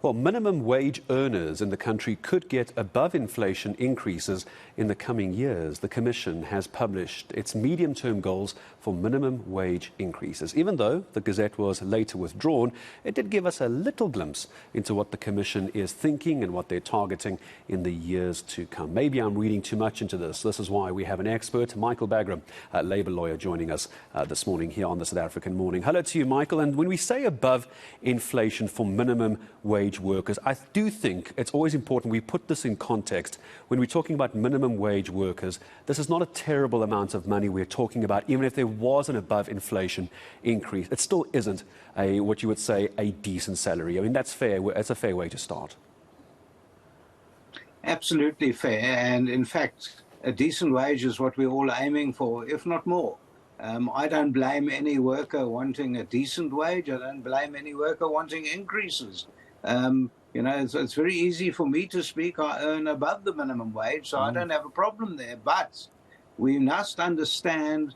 Well, minimum wage earners in the country could get above inflation increases in the coming years. The Commission has published its medium-term goals for minimum wage increases. Even though the Gazette was later withdrawn, it did give us a little glimpse into what the Commission is thinking and what they're targeting in the years to come. Maybe I'm reading too much into this. This is why we have an expert, Michael Bagraim, a Labour lawyer, joining us this morning here on the South African Morning. Hello to you, Michael. And when we say above inflation for minimum wage workers, I do think it's always important we put this in context. When we're talking about minimum wage workers, this is not a terrible amount of money we're talking about. Even if there was an above inflation increase, it still isn't what you would say a decent salary. I mean, that's fair. It's a fair way to start. Absolutely fair. And in fact, a decent wage is what we're all aiming for, if not more. I don't blame any worker wanting a decent wage. I don't blame any worker wanting increases. It's very easy for me to speak. I earn above the minimum wage, so I don't have a problem there. But we must understand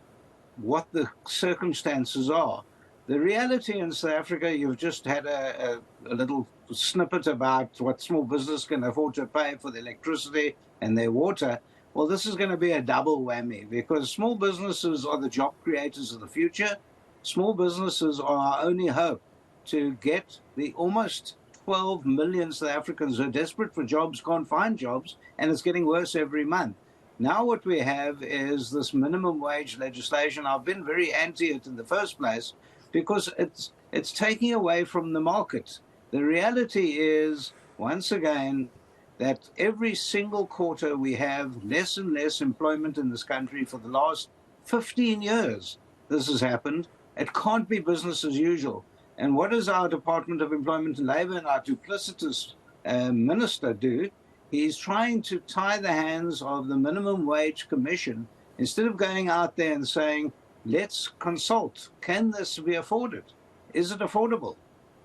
what the circumstances are. The reality in South Africa, you've just had a little snippet about what small business can afford to pay for the electricity and their water. Well, this is going to be a double whammy because small businesses are the job creators of the future. Small businesses are our only hope to get the almost 12 million South Africans who are desperate for jobs, can't find jobs, and it's getting worse every month. Now what we have is this minimum wage legislation. I've been very anti it in the first place because it's taking away from the market. The reality is, once again, that every single quarter we have less and less employment in this country. For the last 15 years this has happened. It can't be business as usual. And what does our Department of Employment and Labour and our duplicitous minister do? He's trying to tie the hands of the Minimum Wage Commission instead of going out there and saying, let's consult. Can this be afforded? Is it affordable?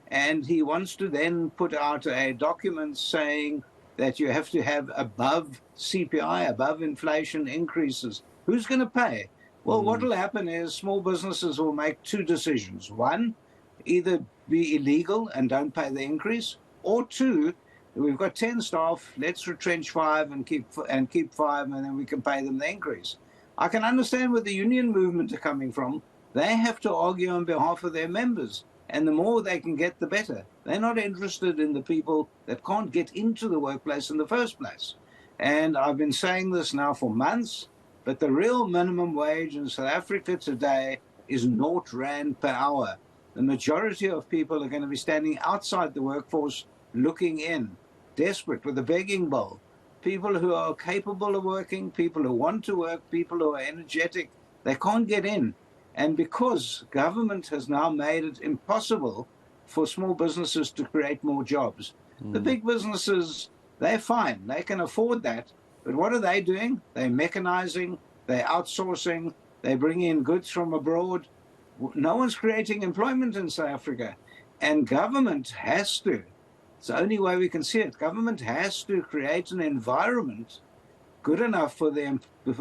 And he wants to then put out a document saying that you have to have above CPI, above inflation increases. Who's going to pay? Well, what will happen is small businesses will make two decisions. One, either be illegal and don't pay the increase, or two, we've got 10 staff, let's retrench 5 and keep 5, and then we can pay them the increase. I can understand where the union movement are coming from. They have to argue on behalf of their members, and the more they can get, the better. They're not interested in the people that can't get into the workplace in the first place. And I've been saying this now for months, but the real minimum wage in South Africa today is 0 rand per hour. The majority of people are going to be standing outside the workforce looking in, desperate, with a begging bowl. People who are capable of working, people who want to work, people who are energetic, they can't get in. And because government has now made it impossible for small businesses to create more jobs, the big businesses, they're fine. They can afford that. But what are they doing? They're mechanizing, they're outsourcing, they're bringing in goods from abroad. No one's creating employment in South Africa. And government has to. It's the only way we can see it. Government has to create an environment good enough for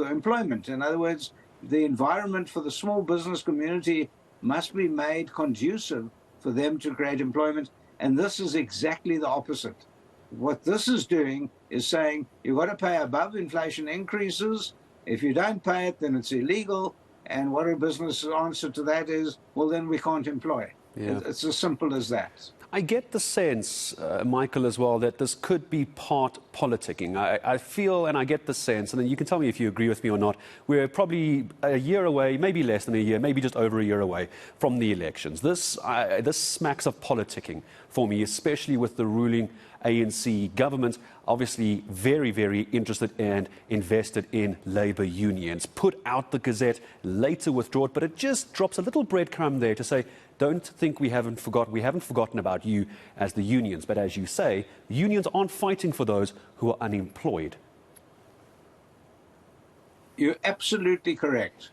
employment. In other words, the environment for the small business community must be made conducive for them to create employment. And this is exactly the opposite. What this is doing is saying you've got to pay above inflation increases. If you don't pay it, then it's illegal. And what a business answer to that is, well, then we can't employ. Yeah. It's as simple as that. I get the sense, Michael, as well, that this could be part politicking. I feel and I get the sense, and then you can tell me if you agree with me or not, we're probably a year away, maybe less than a year, maybe just over a year away from the elections. This smacks of politicking for me, especially with the ruling ANC government, obviously very, very interested and invested in labour unions. Put out the Gazette, later withdraw it, but it just drops a little breadcrumb there to say, don't think we haven't forgotten about you as the unions. But as you say, unions aren't fighting for those who are unemployed. You're absolutely correct.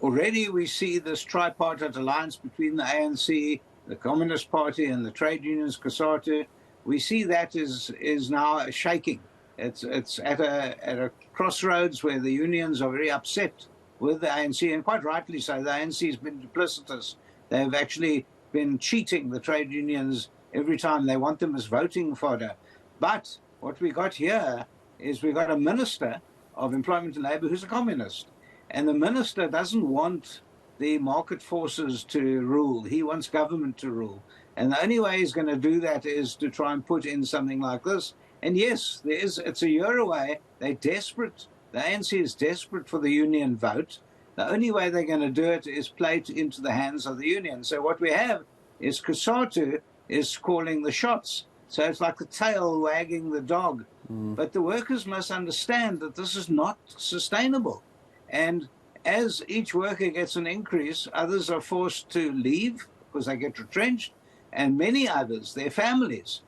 Already we see this tripartite alliance between the ANC, the Communist Party and the trade unions, COSATU. We see that is now shaking. It's at a crossroads where the unions are very upset with the ANC, and quite rightly so. The ANC has been duplicitous. They've actually been cheating the trade unions every time. They want them as voting fodder. But what we got here is we got a minister of employment and labour who's a communist. And the minister doesn't want the market forces to rule. He wants government to rule. And the only way he's going to do that is to try and put in something like this. And yes, it's a year away. They're desperate. The ANC is desperate for the union vote. The only way they're going to do it is play it into the hands of the union. So what we have is COSATU is calling the shots. So it's like the tail wagging the dog. But the workers must understand that this is not sustainable. And as each worker gets an increase, others are forced to leave because they get retrenched. And many others, their families,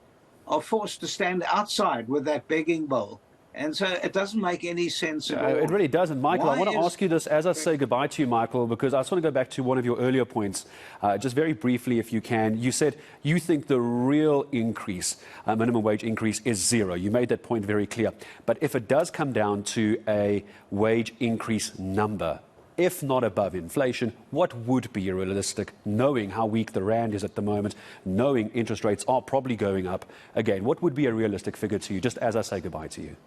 are forced to stand outside with that begging bowl. And so it doesn't make any sense at all. It really doesn't. Michael, I want to ask you this as I say goodbye to you, Michael, because I just want to go back to one of your earlier points, just very briefly, if you can. You said you think the real increase, minimum wage increase, is zero. You made that point very clear. But if it does come down to a wage increase number, if not above inflation, what would be realistic, knowing how weak the rand is at the moment, knowing interest rates are probably going up again? What would be a realistic figure to you, just as I say goodbye to you?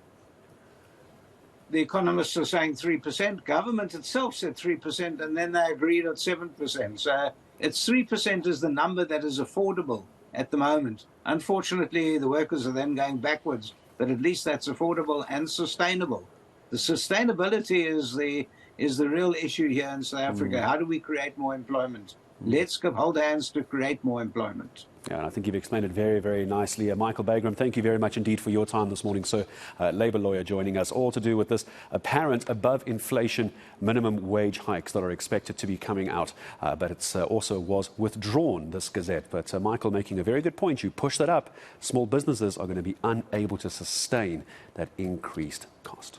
The economists are saying 3%. Government itself said 3%, and then they agreed at 7%. So it's 3% is the number that is affordable at the moment. Unfortunately, the workers are then going backwards, but at least that's affordable and sustainable. The sustainability is the real issue here in South Africa. How do we create more employment? Let's hold hands to create more employment. Yeah, and I think you've explained it very, very nicely. Michael Bagraim, thank you very much indeed for your time this morning. So, Labour lawyer joining us, all to do with this apparent above-inflation minimum wage hikes that are expected to be coming out. But it also was withdrawn, this Gazette. But Michael making a very good point. You push that up, small businesses are going to be unable to sustain that increased cost.